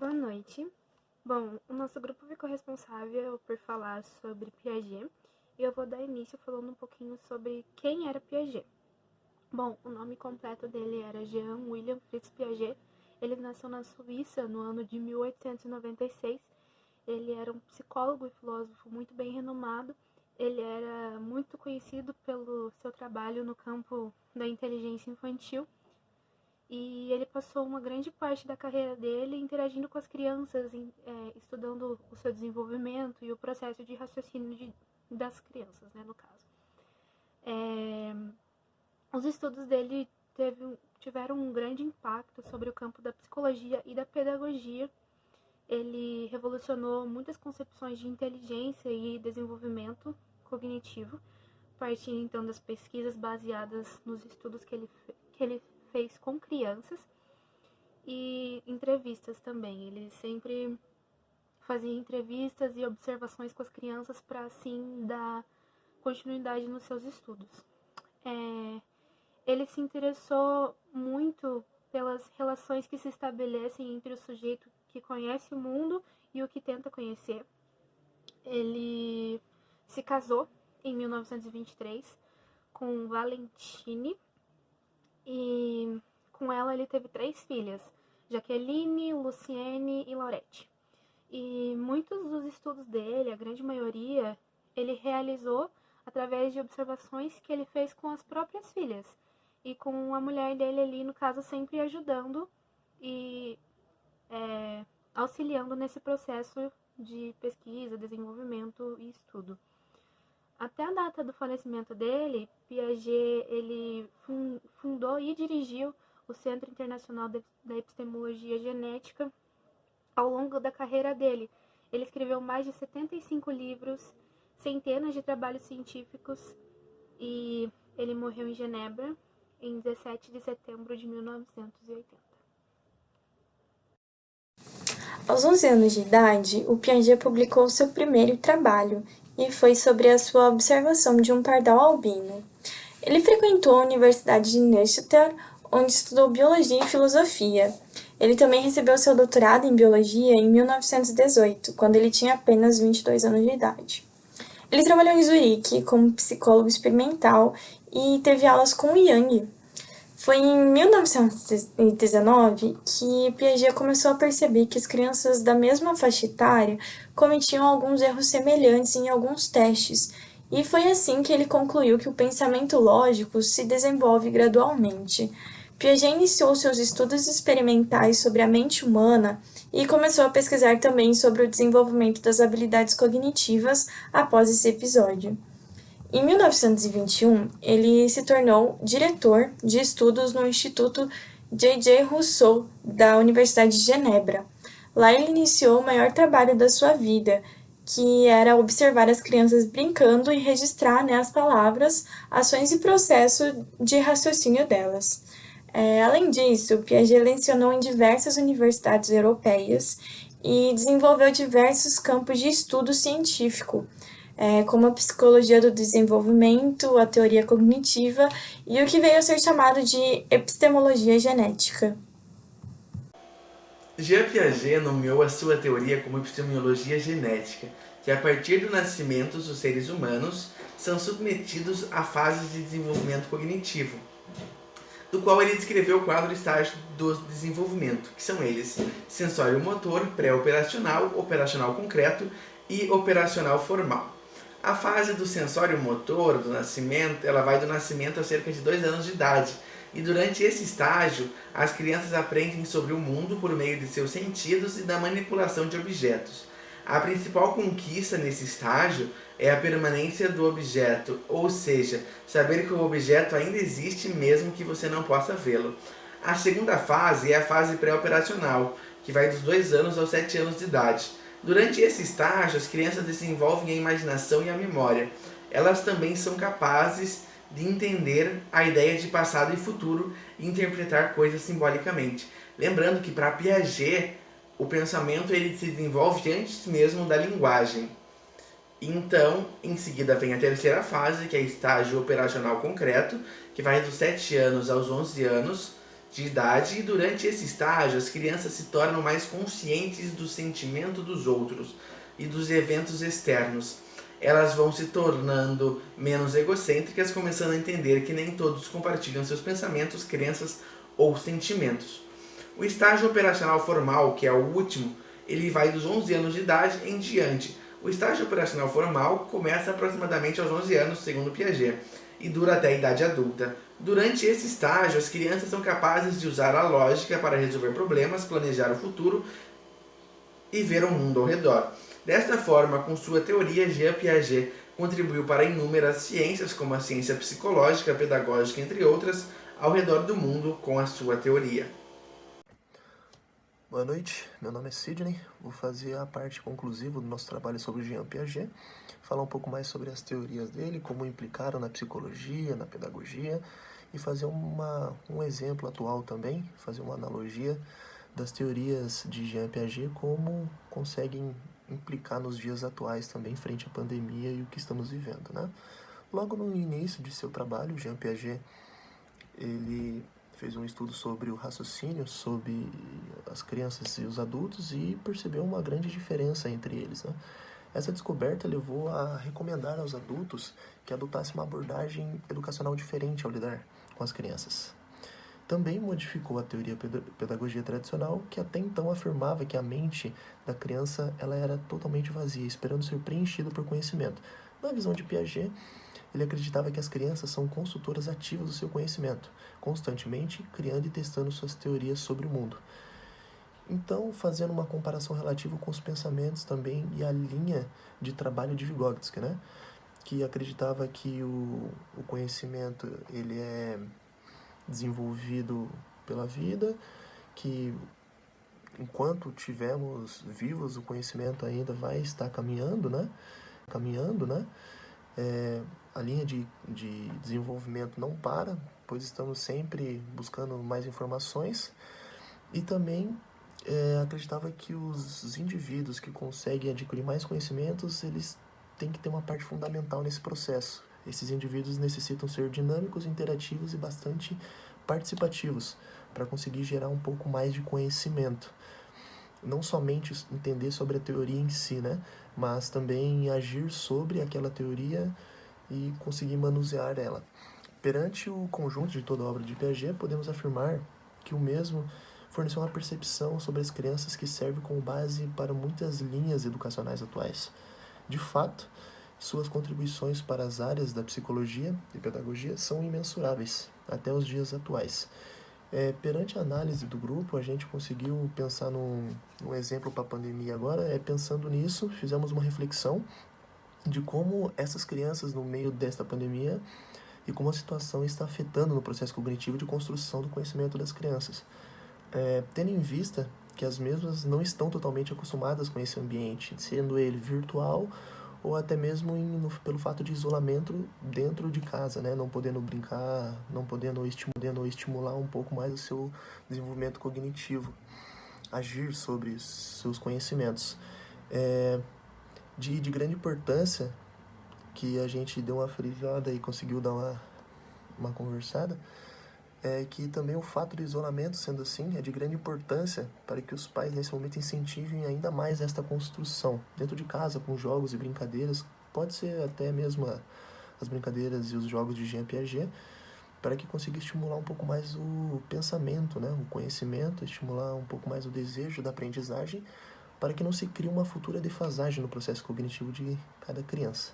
Boa noite. Bom, o nosso grupo ficou responsável por falar sobre Piaget e eu vou dar início falando um pouquinho sobre quem era Piaget. Bom, o nome completo dele era Jean William Fritz Piaget. Ele nasceu na Suíça no ano de 1896. Ele era um psicólogo e filósofo muito bem renomado. Ele era muito conhecido pelo seu trabalho no campo da inteligência infantil. E ele passou uma grande parte da carreira dele interagindo com as crianças, estudando o seu desenvolvimento e o processo de raciocínio das crianças, né, no caso. Os estudos dele tiveram um grande impacto sobre o campo da psicologia e da pedagogia. Ele revolucionou muitas concepções de inteligência e desenvolvimento cognitivo, partindo então das pesquisas baseadas nos estudos que ele fez com crianças e entrevistas também. Ele sempre fazia entrevistas e observações com as crianças para assim dar continuidade nos seus estudos. Ele se interessou muito pelas relações que se estabelecem entre o sujeito que conhece o mundo e o que tenta conhecer. Ele se casou em 1923 com Valentine e com ela ele teve 3 filhas, Jaqueline, Luciene e Laurette. E muitos dos estudos dele, a grande maioria, ele realizou através de observações que ele fez com as próprias filhas e com a mulher dele ali, no caso, sempre ajudando e auxiliando nesse processo de pesquisa, desenvolvimento e estudo. Até a data do falecimento dele, Piaget ele fundou e dirigiu o Centro Internacional da Epistemologia Genética. Ao longo da carreira dele, ele escreveu mais de 75 livros, centenas de trabalhos científicos e ele morreu em Genebra em 17 de setembro de 1980. Aos 11 anos de idade, o Piaget publicou seu primeiro trabalho, e foi sobre a sua observação de um pardal albino. Ele frequentou a Universidade de Neuchâtel, onde estudou biologia e filosofia. Ele também recebeu seu doutorado em biologia em 1918, quando ele tinha apenas 22 anos de idade. Ele trabalhou em Zurique como psicólogo experimental e teve aulas com Jung. Foi em 1919 que Piaget começou a perceber que as crianças da mesma faixa etária cometiam alguns erros semelhantes em alguns testes, e foi assim que ele concluiu que o pensamento lógico se desenvolve gradualmente. Piaget iniciou seus estudos experimentais sobre a mente humana e começou a pesquisar também sobre o desenvolvimento das habilidades cognitivas após esse episódio. Em 1921, ele se tornou diretor de estudos no Instituto J.J. Rousseau, da Universidade de Genebra. Lá ele iniciou o maior trabalho da sua vida, que era observar as crianças brincando e registrar as palavras, ações e processo de raciocínio delas. Além disso, Piaget lecionou em diversas universidades europeias e desenvolveu diversos campos de estudo científico, como a psicologia do desenvolvimento, a teoria cognitiva e o que veio a ser chamado de epistemologia genética. Jean Piaget nomeou a sua teoria como epistemologia genética, que a partir do nascimento os seres humanos são submetidos a fases de desenvolvimento cognitivo, do qual ele descreveu 4 estágios do desenvolvimento, que são eles: sensório-motor, pré-operacional, operacional concreto e operacional formal. A fase do sensório-motor, do nascimento, ela vai do nascimento a cerca de 2 anos de idade, e durante esse estágio, as crianças aprendem sobre o mundo por meio de seus sentidos e da manipulação de objetos. A principal conquista nesse estágio é a permanência do objeto, ou seja, saber que o objeto ainda existe mesmo que você não possa vê-lo. A segunda fase é a fase pré-operacional, que vai dos 2 anos aos 7 anos de idade. Durante esse estágio, as crianças desenvolvem a imaginação e a memória. Elas também são capazes de entender a ideia de passado e futuro e interpretar coisas simbolicamente. Lembrando que para Piaget, o pensamento ele se desenvolve antes mesmo da linguagem. Então, em seguida vem a terceira fase, que é o estágio operacional concreto, que vai dos 7 anos aos 11 anos, de idade, e durante esse estágio as crianças se tornam mais conscientes do sentimento dos outros e dos eventos externos. Elas vão se tornando menos egocêntricas, começando a entender que nem todos compartilham seus pensamentos, crenças ou sentimentos. O estágio operacional formal, que é o último, ele vai dos 11 anos de idade em diante. O estágio operacional formal começa aproximadamente aos 11 anos, segundo Piaget, e dura até a idade adulta. Durante esse estágio, as crianças são capazes de usar a lógica para resolver problemas, planejar o futuro e ver o mundo ao redor. Desta forma, com sua teoria, Jean Piaget contribuiu para inúmeras ciências, como a ciência psicológica, pedagógica, entre outras, ao redor do mundo com a sua teoria. Boa noite, meu nome é Sidney, vou fazer a parte conclusiva do nosso trabalho sobre Jean Piaget, falar um pouco mais sobre as teorias dele, como implicaram na psicologia, na pedagogia, e fazer um exemplo atual também, fazer uma analogia das teorias de Jean Piaget, como conseguem implicar nos dias atuais também, frente à pandemia e o que estamos vivendo, né? Logo no início de seu trabalho, Jean Piaget, ele fez um estudo sobre o raciocínio, sobre as crianças e os adultos, e percebeu uma grande diferença entre eles, né? Essa descoberta levou a recomendar aos adultos que adotassem uma abordagem educacional diferente ao lidar com as crianças. Também modificou a teoria pedagogia tradicional, que até então afirmava que a mente da criança ela era totalmente vazia, esperando ser preenchida por conhecimento. Na visão de Piaget, ele acreditava que as crianças são consultoras ativas do seu conhecimento, constantemente criando e testando suas teorias sobre o mundo. Então, fazendo uma comparação relativa com os pensamentos também e a linha de trabalho de Vygotsky, né? Que acreditava que o conhecimento ele é desenvolvido pela vida, que enquanto tivermos vivos o conhecimento ainda vai estar caminhando, né? A linha de desenvolvimento não para, pois estamos sempre buscando mais informações. E também acreditava que os indivíduos que conseguem adquirir mais conhecimentos, eles têm que ter uma parte fundamental nesse processo. Esses indivíduos necessitam ser dinâmicos, interativos e bastante participativos para conseguir gerar um pouco mais de conhecimento. Não somente entender sobre a teoria em si, né? Mas também agir sobre aquela teoria e conseguir manusear ela. Perante o conjunto de toda a obra de Piaget, podemos afirmar que o mesmo forneceu uma percepção sobre as crianças que serve como base para muitas linhas educacionais atuais. De fato, suas contribuições para as áreas da psicologia e pedagogia são imensuráveis, até os dias atuais. Perante a análise do grupo, a gente conseguiu pensar num exemplo para a pandemia agora. Pensando nisso, fizemos uma reflexão de como essas crianças, no meio desta pandemia, e como a situação está afetando no processo cognitivo de construção do conhecimento das crianças. Tendo em vista que as mesmas não estão totalmente acostumadas com esse ambiente, sendo ele virtual ou até mesmo pelo fato de isolamento dentro de casa, né? Não podendo brincar, não podendo estimular um pouco mais o seu desenvolvimento cognitivo, agir sobre seus conhecimentos. De grande importância, que a gente deu uma frisada e conseguiu dar uma conversada, que também o fato do isolamento, sendo assim, é de grande importância para que os pais, nesse momento, incentivem ainda mais esta construção. Dentro de casa, com jogos e brincadeiras, pode ser até mesmo as brincadeiras e os jogos de Jean Piaget, para que consiga estimular um pouco mais o pensamento, né? O conhecimento, estimular um pouco mais o desejo da aprendizagem, para que não se crie uma futura defasagem no processo cognitivo de cada criança.